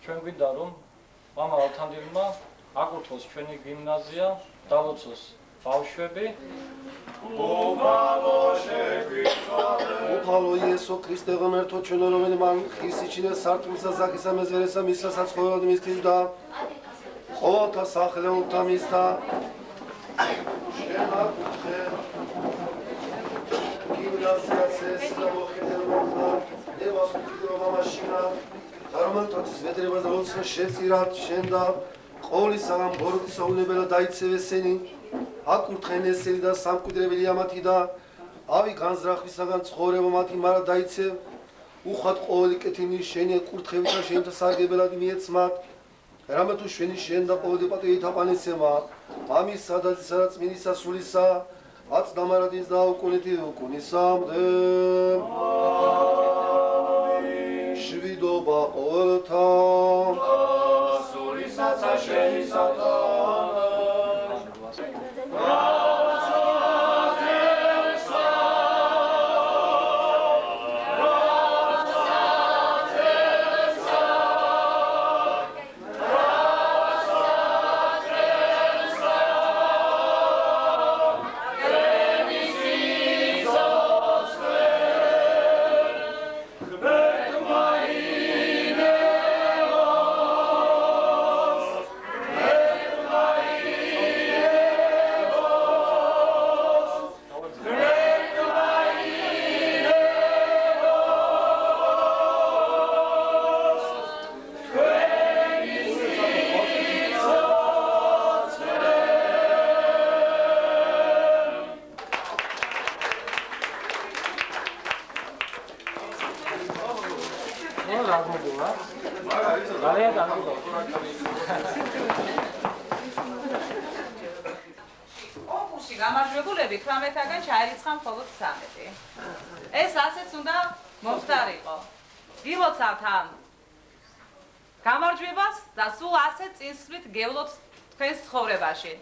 ჩვენ გვინდა რომ მამა ალთანდილმა აკურთხოს ჩვენი გიმნაზია, დავოცოს ბავშვები. უფალო იესო ქრისტე ღმერთო ჩვენო რომელი მან ხისიჩინე სარწმუნსა ზაქისა მეზვერესა მისსა საცხოელად მისთივდა ყოველთა სახელეულთა მისთა შენ აკურთხე გიმნაზიას ეს გამოხდელმოხდა დევას მკვიდრობა მაშინა და რომელთაც ვედრებას და ოცნა შეწირათ შენ და ყოვლი საღამ ბოროტის საუნებელა დაიცევესენი აკურთხენ ესენი და სამკვიდრებელი ამათი და ავი განზრახვისაგან ცხოვრება მათი მარა დაიცევ უხად ყოველი კეთილი შენი კურთხევით და შენთა სარგებლად მიეცმათ რამე თუ შენი შენ და ყოველი პატივით აყანესემა ამის სადაცისა და წმინდისა სულისა აც დამარადის და უკუნეთი უკუნისამდე შვიდობა ყოველთა სულისაცა შენისათა კონკურსში გამარჯვებულები 18-დან ჩაირიცხა მხოლოდ 13. ეს ასეც უნდა მომხდარიყო. გილოცავთ ამ გამარჯვებას და სულ ასე წინსვლით გევლოთ თქვენს ცხოვრებაში.